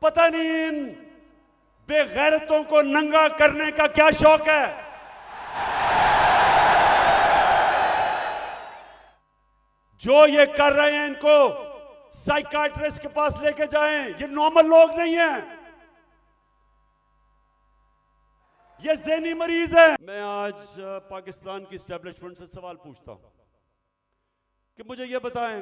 पता नहीं इन बेगैरतों को नंगा करने का क्या शौक है। जो ये कर रहे हैं इनको साइकाट्रिस्ट के पास लेके जाएं। ये नॉर्मल लोग नहीं हैं, ये ज़हनी मरीज है। मैं आज पाकिस्तान की एस्टेब्लिशमेंट से सवाल पूछता हूं कि मुझे ये बताएं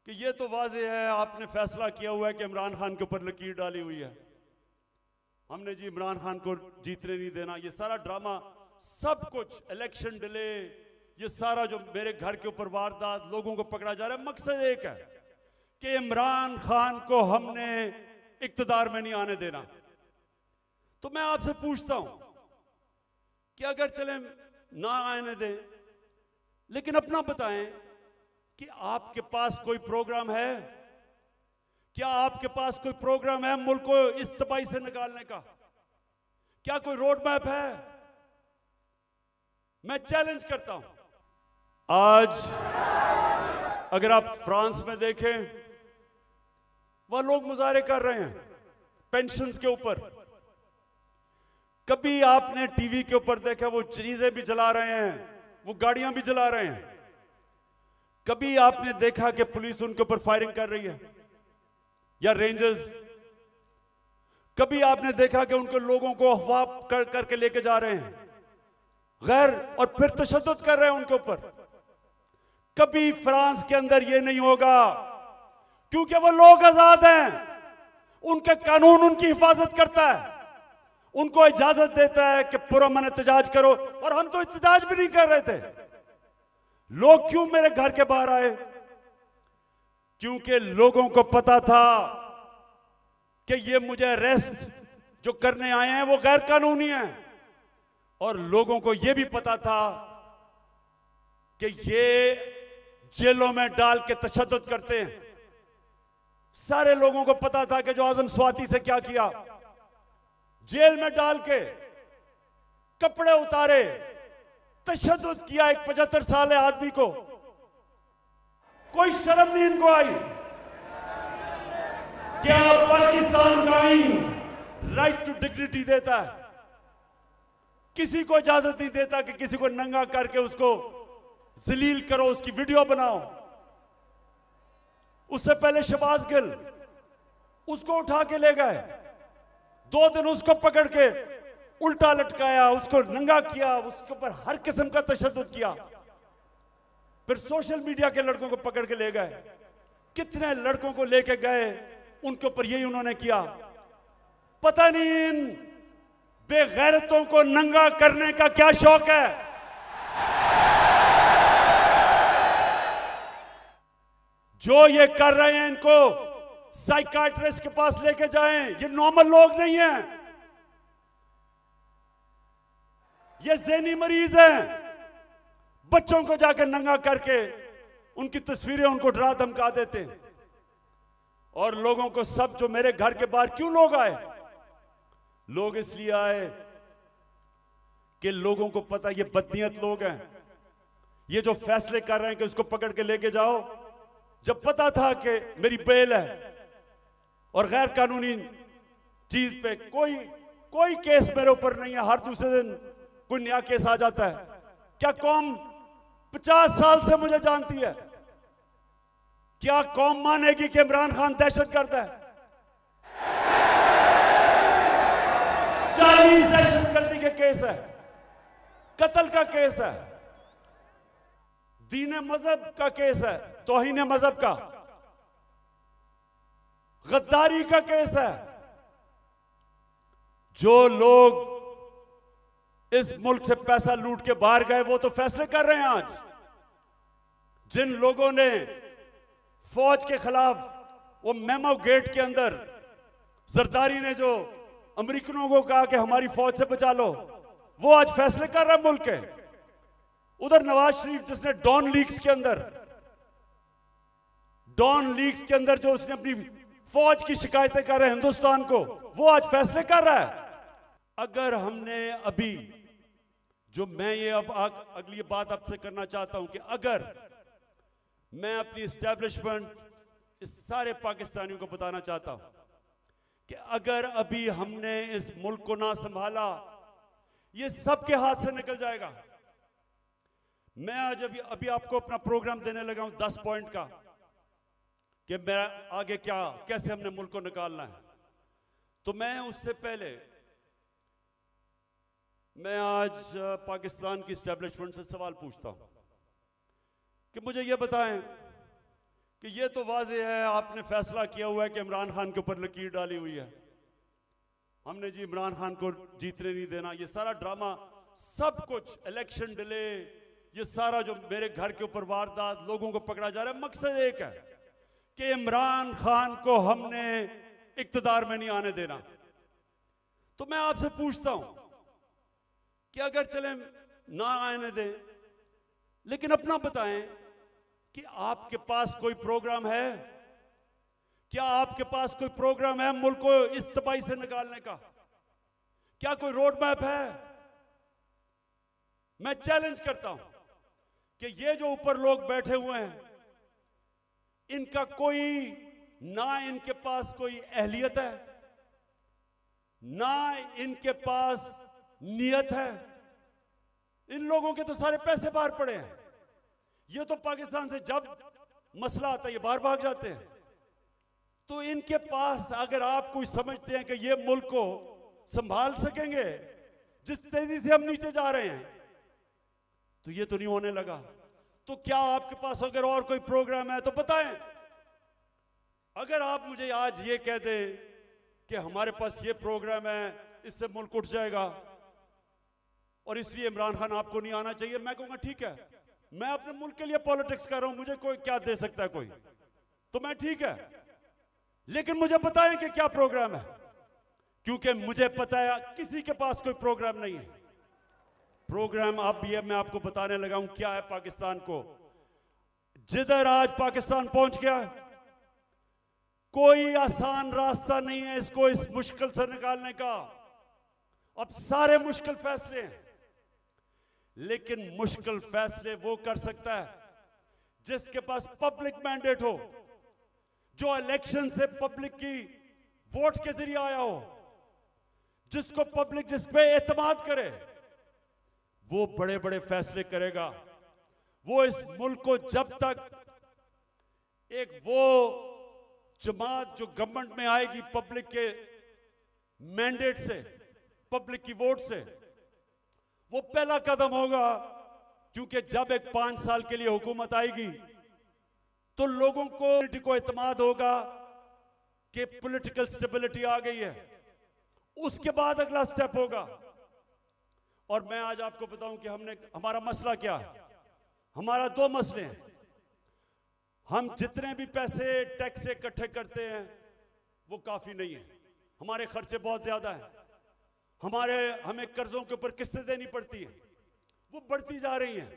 कि ये तो वाज़ेह है आपने फैसला किया हुआ है कि इमरान खान के ऊपर लकीर डाली हुई है, हमने जी इमरान खान को जीतने नहीं देना। ये सारा ड्रामा, सब कुछ, इलेक्शन डिले, ये सारा जो मेरे घर के ऊपर वारदात, लोगों को पकड़ा जा रहा है, मकसद एक है कि इमरान खान को हमने इक्तदार में नहीं आने देना। तो मैं आपसे पूछता हूं कि अगर चले ना आने दें, लेकिन अपना बताएं कि आपके पास कोई प्रोग्राम है? क्या आपके पास कोई प्रोग्राम है मुल्क को इस तबाही से निकालने का? क्या कोई रोड मैप है? मैं चैलेंज करता हूं। आज अगर आप फ्रांस में देखें, वह लोग मुजाहरे कर रहे हैं पेंशन्स के ऊपर। कभी आपने टीवी के ऊपर देखा वो चीजें भी जला रहे हैं, वो गाड़ियां भी जला रहे हैं? कभी आपने देखा कि पुलिस उनके ऊपर फायरिंग कर रही है या रेंजर्स? कभी आपने देखा कि उनको लोगों को अगवा करके लेके जा रहे हैं गैर, और फिर तशद्दुद कर रहे हैं उनके ऊपर? कभी फ्रांस के अंदर यह नहीं होगा, क्योंकि वो लोग आजाद हैं, उनके कानून उनकी हिफाजत करता है, उनको इजाजत देता है कि पुरअमन एहतजाज करो। और हम तो एहतजाज भी नहीं कर रहे थे। लोग क्यों मेरे घर के बाहर आए? क्योंकि लोगों को पता था कि ये मुझे अरेस्ट जो करने आए हैं वो गैर कानूनी है, और लोगों को यह भी पता था कि ये जेलों में डाल के तशद्दुद करते हैं। सारे लोगों को पता था कि जो आजम स्वाति से क्या किया, जेल में डाल के कपड़े उतारे, तशद्दुद किया एक 75 साल आदमी को। कोई शर्म नहीं इनको आई? क्या पाकिस्तान का आईन राइट टू डिग्निटी देता है? किसी को इजाजत नहीं देता कि किसी को नंगा करके उसको जलील करो, उसकी वीडियो बनाओ। उससे पहले शहबाज गिल, उसको उठा के ले गए, 2 दिन उसको पकड़ के उल्टा लटकाया, उसको नंगा किया, उसके ऊपर हर किस्म का तशद्दुद किया। फिर सोशल मीडिया के लड़कों को पकड़ के ले गए। कितने लड़कों को लेके गए, उनके ऊपर यही उन्होंने किया। पता नहीं इन बेगैरतों को नंगा करने का क्या शौक है। जो ये कर रहे हैं इनको साइकाट्रिस्ट के पास लेके जाएं। ये नॉर्मल लोग नहीं हैं, ये ज़हनी मरीज हैं। बच्चों को जाकर नंगा करके उनकी तस्वीरें उनको डरा धमका देते हैं। और लोगों को, सब जो मेरे घर के बाहर क्यों लोग आए? लोग इसलिए आए कि लोगों को पता ये बदनीयत लोग हैं, ये जो फैसले कर रहे हैं कि उसको पकड़ के लेके जाओ। जब पता था कि मेरी बेल है और गैर कानूनी चीज पे कोई केस मेरे ऊपर नहीं है, हर दूसरे दिन कोई नया केस आ जाता है। क्या कौम 50 साल से मुझे जानती है? क्या कौम मानेगी कि इमरान खान दहशतगर्द है? 40 दहशतगर्दी के केस है, कत्ल का केस है, दीन मजहब का केस है, तौहीन मजहब का, गद्दारी का केस है। जो लोग इस मुल्क से पैसा लूट के बाहर गए वो तो फैसले कर रहे हैं आज। जिन लोगों ने फौज के खिलाफ वो मेमो गेट के अंदर जरदारी ने जो अमेरिकनों को कहा कि हमारी फौज से बचा लो, वो आज फैसले कर रहा है मुल्क के। उधर नवाज शरीफ, जिसने डॉन लीग्स के अंदर जो उसने अपनी फौज की शिकायतें कर रहे हैं हिंदुस्तान को, वो आज फैसले कर रहा है। अगर हमने अभी जो मैं ये अब अगली बात आपसे करना चाहता हूं कि अगर मैं अपनी एस्टैब्लिशमेंट इस सारे पाकिस्तानियों को बताना चाहता हूं कि अगर अभी हमने इस मुल्क को ना संभाला, ये सबके हाथ से निकल जाएगा। मैं आज अभी आपको अपना प्रोग्राम देने लगा हूं 10 पॉइंट का कि मेरा आगे क्या, कैसे हमने मुल्क को निकालना है। तो मैं उससे पहले मैं आज पाकिस्तान की एस्टेब्लिशमेंट से सवाल पूछता हूं कि मुझे ये बताएं कि ये तो वाज़ेह है, आपने फैसला किया हुआ है कि इमरान खान के ऊपर लकीर डाली हुई है, हमने जी इमरान खान को जीतने नहीं देना। ये सारा ड्रामा, सब कुछ, इलेक्शन डिले, ये सारा जो मेरे घर के ऊपर वारदात, लोगों को पकड़ा जा रहा है, मकसद एक है कि इमरान खान को हमने इक्तदार में नहीं आने देना। तो मैं आपसे पूछता हूं कि अगर चले ना आने दें, लेकिन अपना बताएं कि आपके पास कोई प्रोग्राम है? क्या आपके पास कोई प्रोग्राम है मुल्क को इस तबाही से निकालने का? क्या कोई रोड मैप है? मैं चैलेंज करता हूं कि ये जो ऊपर लोग बैठे हुए हैं, इनका ना इनके पास कोई अहलियत है, ना इनके पास नियत है। इन लोगों के तो सारे पैसे बाहर पड़े हैं। ये तो पाकिस्तान से जब मसला आता है ये बाहर भाग जाते हैं। तो इनके पास, अगर आप कोई समझते हैं कि ये मुल्क को संभाल सकेंगे जिस तेजी से हम नीचे जा रहे हैं, तो ये तो नहीं होने लगा। तो क्या आपके पास अगर और कोई प्रोग्राम है तो बताएं। अगर आप मुझे आज ये कह दें कि हमारे पास ये प्रोग्राम है, इससे मुल्क उठ जाएगा और इसलिए इमरान खान आपको नहीं आना चाहिए, मैं कहूंगा ठीक है, मैं अपने मुल्क के लिए पॉलिटिक्स कर रहा हूं, मुझे कोई क्या दे सकता है कोई, तो मैं ठीक है, लेकिन मुझे बताएं कि क्या प्रोग्राम है, क्योंकि मुझे पता है किसी के पास कोई प्रोग्राम नहीं है। प्रोग्राम अब ये मैं आपको बताने लगा हूं क्या है पाकिस्तान को। जिधर आज पाकिस्तान पहुंच गया, कोई आसान रास्ता नहीं है इसको इस मुश्किल से निकालने का। अब सारे मुश्किल फैसले हैं, लेकिन मुश्किल फैसले वो कर सकता है जिसके पास पब्लिक मैंडेट हो, जो इलेक्शन से पब्लिक की वोट के जरिए आया हो, जिसको पब्लिक जिस पे एतमाद करे, वो बड़े बड़े फैसले करेगा। वो इस मुल्क को जब तक एक वो जमात जो गवर्नमेंट में आएगी पब्लिक के मैंडेट से, पब्लिक की वोट से, वो पहला कदम होगा, क्योंकि जब एक 5 साल के लिए हुकूमत आएगी तो लोगों को एतमाद होगा कि पॉलिटिकल स्टेबिलिटी आ गई है। उसके बाद अगला स्टेप होगा। और मैं आज आपको बताऊं कि हमारा मसला क्या है। हमारा 2 मसले हैं। हम जितने भी पैसे टैक्स से इकट्ठे करते हैं वो काफी नहीं है, हमारे खर्चे बहुत ज्यादा हैं, हमें कर्जों के ऊपर किस्तें देनी पड़ती हैं, वो बढ़ती जा रही हैं।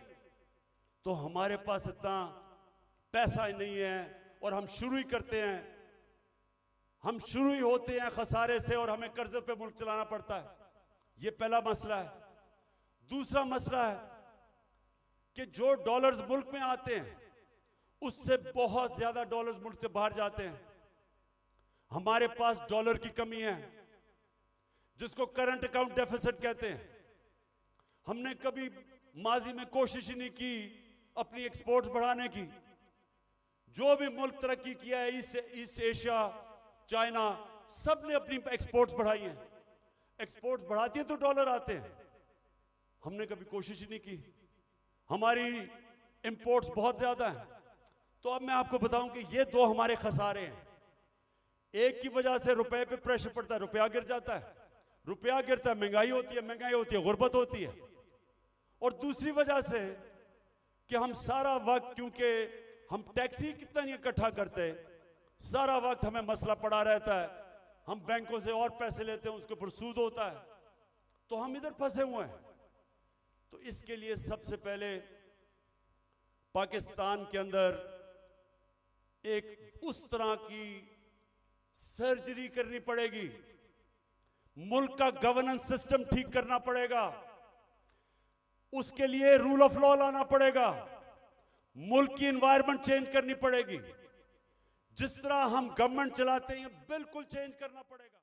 तो हमारे पास इतना पैसा ही नहीं है और हम शुरू ही करते हैं, हम शुरू ही होते हैं खसारे से और हमें कर्जे पे मुल्क चलाना पड़ता है। ये पहला मसला है। दूसरा मसला है कि जो डॉलर्स मुल्क में आते हैं उससे बहुत ज्यादा डॉलर्स मुल्क से बाहर जाते हैं। हमारे पास डॉलर की कमी है, जिसको करंट अकाउंट डेफिसिट कहते हैं। हमने कभी माजी में कोशिश ही नहीं की अपनी एक्सपोर्ट्स बढ़ाने की। जो भी मुल्क तरक्की किया है, ईस्ट एशिया, चाइना, सब ने अपनी एक्सपोर्ट्स बढ़ाई हैं। एक्सपोर्ट्स बढ़ाती है तो डॉलर आते हैं। हमने कभी कोशिश ही नहीं की। हमारी इंपोर्ट्स बहुत ज्यादा हैं। तो अब मैं आपको बताऊं कि ये 2 हमारे खसारे हैं। एक की वजह से रुपए पे प्रेशर पड़ता है, रुपया गिर जाता है, रुपया गिरता है, महंगाई होती है, गुर्बत होती है। और दूसरी वजह से कि हम सारा वक्त, क्योंकि हम टैक्स ही कितना नहीं इकट्ठा करते, सारा वक्त हमें मसला पड़ा रहता है। हम बैंकों से और पैसे लेते हैं, उसके ऊपर सूद होता है, तो हम इधर फंसे हुए हैं। तो इसके लिए सबसे पहले पाकिस्तान के अंदर एक उस तरह की सर्जरी करनी पड़ेगी, मुल्क का गवर्नेंस सिस्टम ठीक करना पड़ेगा, उसके लिए रूल ऑफ लॉ लाना पड़ेगा, मुल्क की एनवायरनमेंट चेंज करनी पड़ेगी, जिस तरह हम गवर्नमेंट चलाते हैं बिल्कुल चेंज करना पड़ेगा।